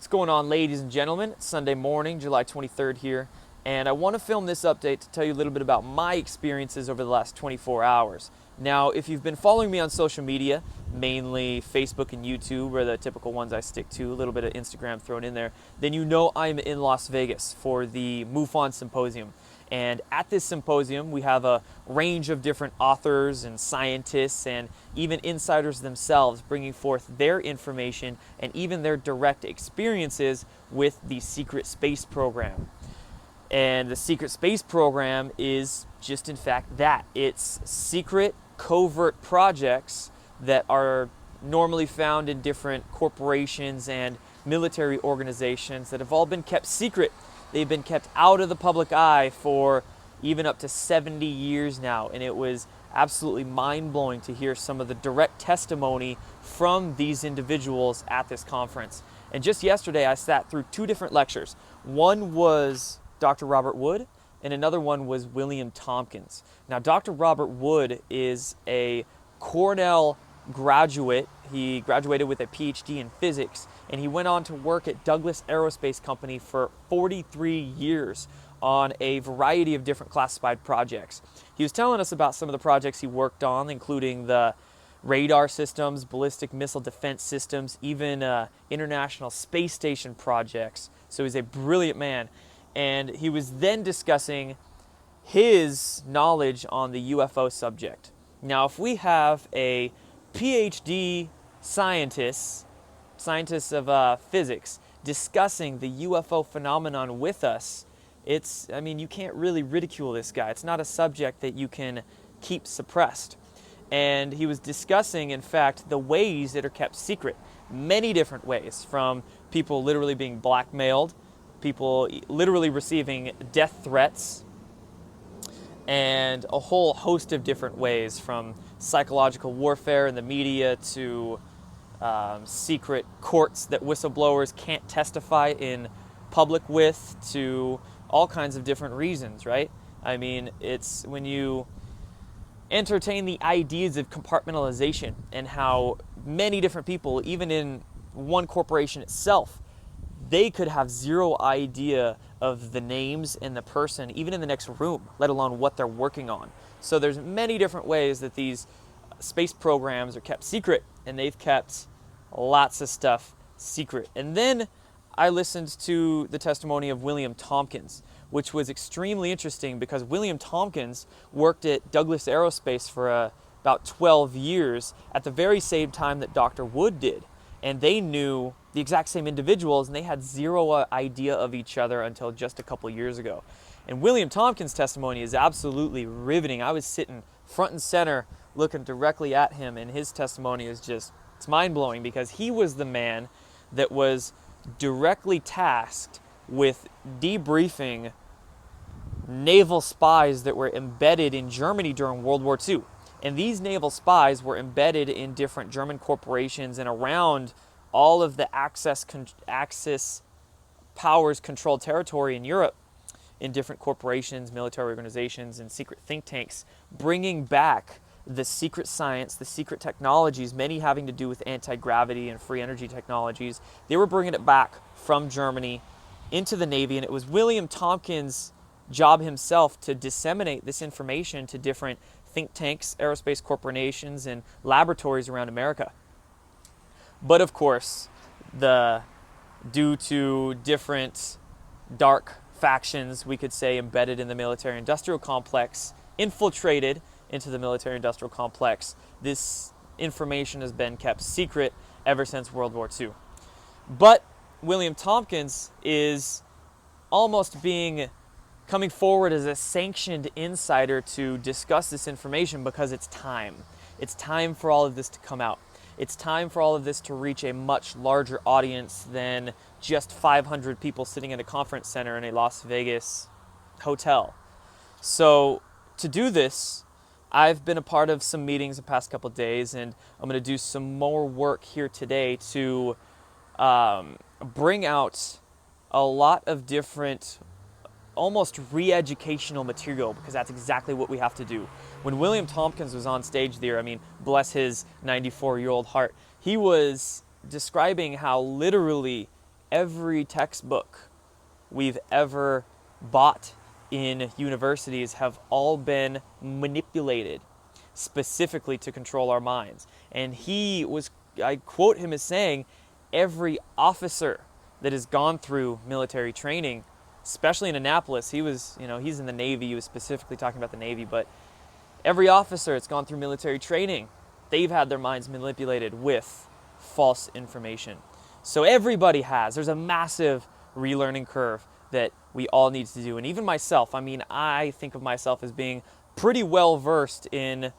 What's going on, ladies and gentlemen? It's Sunday morning, July 23rd here, and I want to film this update to tell you a little bit about my experiences over the last 24 hours. Now, if you've been following me on social media, mainly Facebook and YouTube are the typical ones I stick to, a little bit of Instagram thrown in there, then you know I'm in Las Vegas for the MUFON Symposium. And at this symposium, we have a range of different authors and scientists and even insiders themselves bringing forth their information and even their direct experiences with the secret space program. And the secret space program is just in fact that. It's secret, covert projects that are normally found in different corporations and military organizations that have all been kept secret. They've been kept out of the public eye for even up to 70 years now, and it was absolutely mind-blowing to hear some of the direct testimony from these individuals at this conference. And just yesterday, I sat through two different lectures. One was Dr. Robert Wood, and another one was William Tompkins. Now, Dr. Robert Wood is a Cornell graduate. He graduated with a PhD in physics, and he went on to work at Douglas Aerospace Company for 43 years on a variety of different classified projects. He was telling us about some of the projects he worked on, including the radar systems, ballistic missile defense systems, even International Space Station projects. So he's a brilliant man. And he was then discussing his knowledge on the UFO subject. Now, if we have a PhD scientists of physics discussing the UFO phenomenon with us, you can't really ridicule this guy. It's not a subject that you can keep suppressed. And he was discussing, in fact, the ways that are kept secret. Many different ways, from people literally being blackmailed, people literally receiving death threats, and a whole host of different ways, from psychological warfare in the media to secret courts that whistleblowers can't testify in public with, to all kinds of different reasons, right? I mean, it's when you entertain the ideas of compartmentalization and how many different people, even in one corporation itself, they could have zero idea of the names and the person, even in the next room, let alone what they're working on. So there's many different ways that these space programs are kept secret, and they've kept lots of stuff secret. And then I listened to the testimony of William Tompkins, which was extremely interesting because William Tompkins worked at Douglas Aerospace for about 12 years at the very same time that Dr. Wood did. And they knew the exact same individuals, and they had zero idea of each other until just a couple years ago. And William Tompkins' testimony is absolutely riveting. I was sitting front and center looking directly at him, and his testimony is just, it's mind-blowing because he was the man that was directly tasked with debriefing naval spies that were embedded in Germany during World War II. And these naval spies were embedded in different German corporations and around all of the Axis powers controlled territory in Europe, in different corporations, military organizations, and secret think tanks, bringing back the secret science, the secret technologies, many having to do with anti-gravity and free energy technologies. They were bringing it back from Germany into the Navy, and it was William Tompkins' job himself to disseminate this information to different think tanks, aerospace corporations, and laboratories around America. But of course, due to different dark factions, we could say, embedded in the military-industrial complex, infiltrated into the military-industrial complex, this information has been kept secret ever since World War II. But William Tompkins is almost coming forward as a sanctioned insider to discuss this information because it's time. It's time for all of this to come out. It's time for all of this to reach a much larger audience than just 500 people sitting in a conference center in a Las Vegas hotel. So to do this, I've been a part of some meetings the past couple of days, and I'm going to do some more work here today to bring out a lot of different almost re-educational material, because that's exactly what we have to do. When William Tompkins was on stage there, bless his 94-year-old heart, he was describing how literally every textbook we've ever bought in universities have all been manipulated specifically to control our minds. And I quote him as saying, every officer that has gone through military training, especially in Annapolis, he's in the Navy, he was specifically talking about the Navy, but every officer that's gone through military training, they've had their minds manipulated with false information. So everybody there's a massive relearning curve that we all need to do. And even myself, I think of myself as being pretty well versed in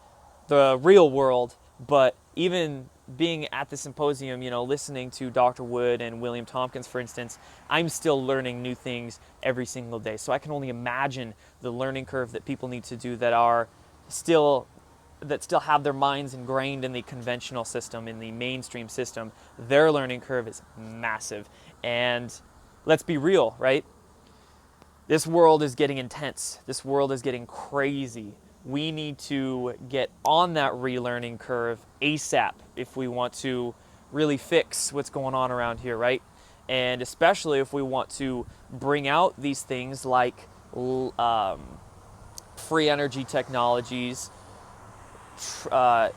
the real world, but even being at the symposium, listening to Dr. Wood and William Tompkins, for instance, I'm still learning new things every single day. So I can only imagine the learning curve that people need to do that still have their minds ingrained in the conventional system, in the mainstream system. Their learning curve is massive. And let's be real, right? This world is getting intense. This world is getting crazy. We need to get on that relearning curve ASAP if we want to really fix what's going on around here, right? And especially if we want to bring out these things like free energy technologies,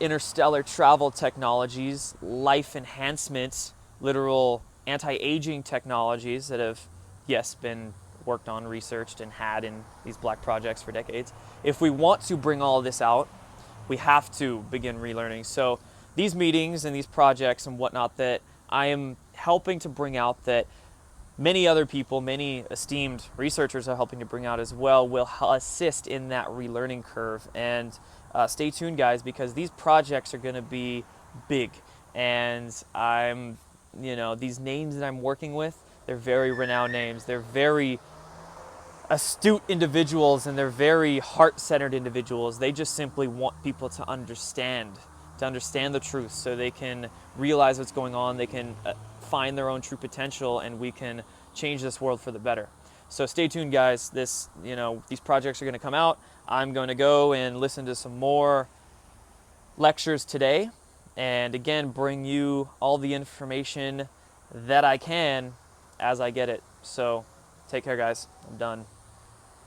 interstellar travel technologies, life enhancements, literal anti-aging technologies that have, yes, been worked on, researched, and had in these black projects for decades. If we want to bring all this out, we have to begin relearning. So these meetings and these projects and whatnot that I am helping to bring out, that many other people, many esteemed researchers are helping to bring out as well, will assist in that relearning curve. And stay tuned, guys, because these projects are going to be big. And these names that I'm working with, they're very renowned names. They're very astute individuals, and they're very heart-centered individuals. They just simply want people to understand the truth, so they can realize what's going on, they can find their own true potential, and we can change this world for the better. So stay tuned, guys. These projects are going to come out. I'm going to go and listen to some more lectures today, and again, bring you all the information that I can as I get it. So take care, guys. I'm done.